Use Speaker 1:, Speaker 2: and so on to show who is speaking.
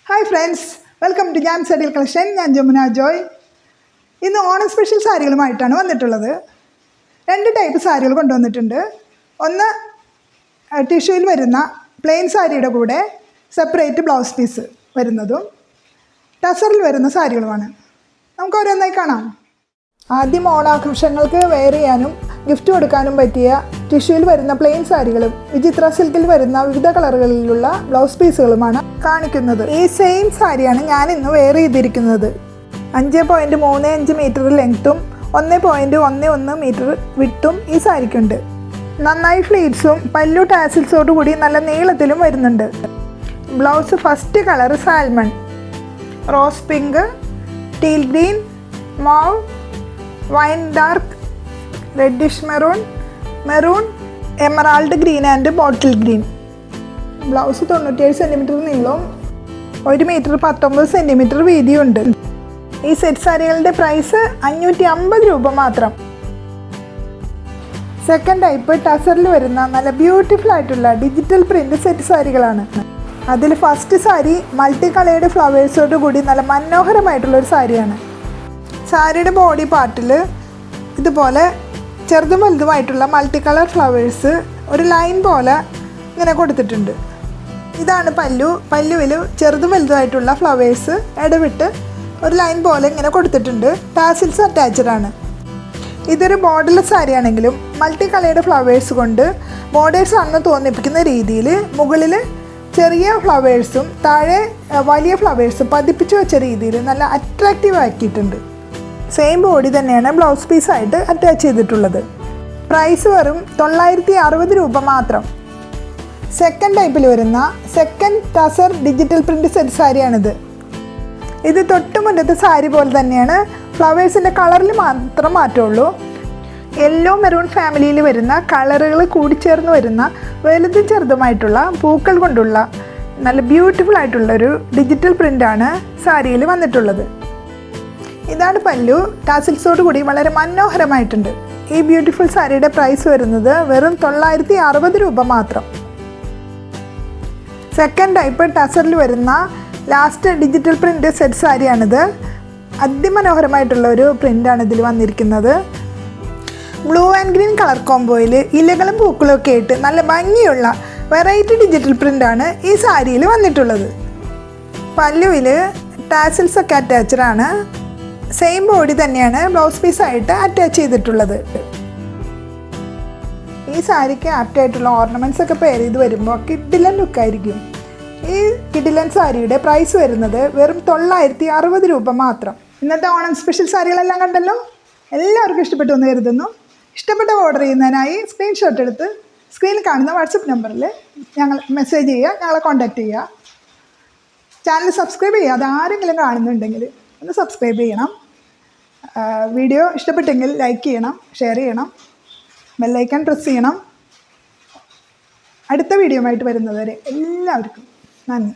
Speaker 1: Hi friends, welcome to ജാം സെഡിൽ collection. ഞാൻ ജമുന ജോയ്. ഇന്ന് ഓണം സ്പെഷ്യൽ സാരികളുമായിട്ടാണ് വന്നിട്ടുള്ളത്. രണ്ട് ടൈപ്പ് സാരികൾ കൊണ്ടുവന്നിട്ടുണ്ട്. ഒന്ന് ടിഷ്യൂവിൽ വരുന്ന പ്ലെയിൻ സാരിയുടെ കൂടെ സെപ്പറേറ്റ് ബ്ലൗസ് പീസ് വരുന്നതും ടസറിൽ വരുന്ന സാരികളുമാണ്. നമുക്ക് ഓരോന്നായി കാണാം. ആദ്യം ഓണാഘോഷങ്ങൾക്ക് വെയർ ചെയ്യാനും ഗിഫ്റ്റ് കൊടുക്കാനും പറ്റിയ ടിഷ്യൂവിൽ വരുന്ന പ്ലെയിൻ സാരികളും വിചിത്ര സിൽക്കിൽ വരുന്ന വിവിധ കളറുകളിലുള്ള ബ്ലൗസ് പീസുകളുമാണ് കാണിക്കുന്നത്. ഈ സെയിം സാരിയാണ് ഞാൻ ഇന്ന് വെയർ ചെയ്തിരിക്കുന്നത്. 5.35 മീറ്റർ ലെങ്ത്തും 1.11 മീറ്റർ വിട്ടും ഈ സാരിക്കുണ്ട്. നന്നായി ഫ്ലീറ്റ്സും പല്ലു ടാസിൽസോടു കൂടി നല്ല നീളത്തിലും വരുന്നുണ്ട്. Blouse first colour salmon, rose pink, teal green, mauve, wine dark, reddish maroon, maroon, emerald green and bottle green. Blouse 97 centimetre നീളവും 1 മീറ്റർ 19 സെൻറ്റിമീറ്റർ വീതിയുണ്ട്. ഈ സെറ്റ് സാരികളുടെ പ്രൈസ് 550 രൂപ മാത്രം. സെക്കൻഡ് ടൈപ്പ് ടസറിൽ വരുന്ന നല്ല ബ്യൂട്ടിഫുൾ ആയിട്ടുള്ള ഡിജിറ്റൽ പ്രിൻ്റ് സെറ്റ് സാരികളാണ്. അതിൽ first sari multi coloured ഫ്ലവേഴ്സോട് കൂടി നല്ല മനോഹരമായിട്ടുള്ളൊരു സാരിയാണ്. സാരിയുടെ ബോഡി പാർട്ടിൽ ഇതുപോലെ ചെറുതും വലുതുമായിട്ടുള്ള മൾട്ടി കളർ ഫ്ലവേഴ്സ് ഒരു ലൈൻ പോലെ ഇങ്ങനെ കൊടുത്തിട്ടുണ്ട്. ഇതാണ് പല്ലു. പല്ലുവിൽ ചെറുതും വലുതുമായിട്ടുള്ള ഫ്ലവേഴ്സ് ഇടവിട്ട് ഒരു ലൈൻ പോലെ ഇങ്ങനെ കൊടുത്തിട്ടുണ്ട്. ടാസിൽസ് അറ്റാച്ച്ഡ് ആണ്. ഇതൊരു ബോർഡർലെസ് സാരിയാണെങ്കിലും മൾട്ടി കളേർഡ് ഫ്ലവേഴ്സ് കൊണ്ട് ബോർഡേഴ്സ് ആണെന്ന് തോന്നിപ്പിക്കുന്ന രീതിയിൽ മുകളിൽ ചെറിയ ഫ്ലവേഴ്സും താഴെ വലിയ ഫ്ലവേഴ്സും പതിപ്പിച്ച് വെച്ച രീതിയിൽ നല്ല അട്രാക്റ്റീവ് ആക്കിയിട്ടുണ്ട്. സെയിം ബോഡി തന്നെയാണ് ബ്ലൗസ് പീസായിട്ട് അറ്റാച്ച് ചെയ്തിട്ടുള്ളത്. പ്രൈസ് വെറും 960 രൂപ മാത്രം. സെക്കൻഡ് ടൈപ്പിൽ വരുന്ന second tussar digital print set സാരിയാണിത്. ഇത് തൊട്ട് മുന്നത്തെ സാരി പോലെ തന്നെയാണ്. ഫ്ലവേഴ്സിൻ്റെ കളറിൽ മാത്രം മാറ്റമുള്ളൂ. യെല്ലോ മെറൂൺ ഫാമിലിയിൽ വരുന്ന കളറുകൾ കൂടിച്ചേർന്ന് വരുന്ന വലുതും ചെറുതുമായിട്ടുള്ള പൂക്കൾ കൊണ്ടുള്ള നല്ല ബ്യൂട്ടിഫുൾ ആയിട്ടുള്ളൊരു ഡിജിറ്റൽ പ്രിൻ്റാണ് സാരിയിൽ വന്നിട്ടുള്ളത്. ഇതാണ് പല്ലു. ടാസിൽസോട് കൂടി വളരെ മനോഹരമായിട്ടുണ്ട്. ഈ ബ്യൂട്ടിഫുൾ സാരിയുടെ പ്രൈസ് വരുന്നത് വെറും 960 രൂപ മാത്രം. സെക്കൻഡ് ടൈപ്പ് ടസറിൽ വരുന്ന ലാസ്റ്റ് ഡിജിറ്റൽ പ്രിൻ്റ് സെറ്റ് സാരിയാണിത്. അതിമനോഹരമായിട്ടുള്ള ഒരു പ്രിൻ്റാണ് ഇതിൽ വന്നിരിക്കുന്നത്. ബ്ലൂ ആൻഡ് ഗ്രീൻ കളർ കോംബോയിൽ ഇലകളും പൂക്കളും ഒക്കെ ആയിട്ട് നല്ല ഭംഗിയുള്ള വെറൈറ്റി ഡിജിറ്റൽ പ്രിൻ്റാണ് ഈ സാരിയിൽ വന്നിട്ടുള്ളത്. പല്ലുവിൽ ടാസിൽസ് ഒക്കെ അറ്റാച്ച്ഡ് ആണ്. സെയിം ബോഡി തന്നെയാണ് ബ്ലൗസ് പീസായിട്ട് അറ്റാച്ച് ചെയ്തിട്ടുള്ളത്. ഈ സാരിക്ക് ആപ്റ്റായിട്ടുള്ള ഓർണമെൻറ്റ്സ് ഒക്കെ പെയർ ചെയ്ത് വരുമ്പോൾ കിഡിലൻ ലുക്കായിരിക്കും. ഈ കിഡിലൻ സാരിയുടെ പ്രൈസ് വരുന്നത് വെറും 960 രൂപ മാത്രം. ഇന്നത്തെ ഓണം സ്പെഷ്യൽ സാരികളെല്ലാം കണ്ടല്ലോ. എല്ലാവർക്കും ഇഷ്ടപ്പെട്ടു എന്ന് കരുതുന്നു. ഇഷ്ടപ്പെട്ട ഓർഡർ ചെയ്യുന്നതിനായി സ്ക്രീൻഷോട്ട് എടുത്ത് സ്ക്രീനിൽ കാണുന്ന വാട്സപ്പ് നമ്പറിൽ മെസ്സേജ് ചെയ്യുക, ഞങ്ങളെ കോൺടാക്റ്റ് ചെയ്യുക. ചാനൽ സബ്സ്ക്രൈബ് ചെയ്യുക. അത് ആരെങ്കിലും കാണുന്നുണ്ടെങ്കിൽ ഒന്ന് സബ്സ്ക്രൈബ് ചെയ്യണം. വീഡിയോ ഇഷ്ടപ്പെട്ടെങ്കിൽ ലൈക്ക് ചെയ്യണം, ഷെയർ ചെയ്യണം, ബെല്ലൈക്കൺ പ്രസ് ചെയ്യണം. അടുത്ത വീഡിയോ ആയിട്ട് വരുന്നതുവരെ എല്ലാവർക്കും നന്ദി.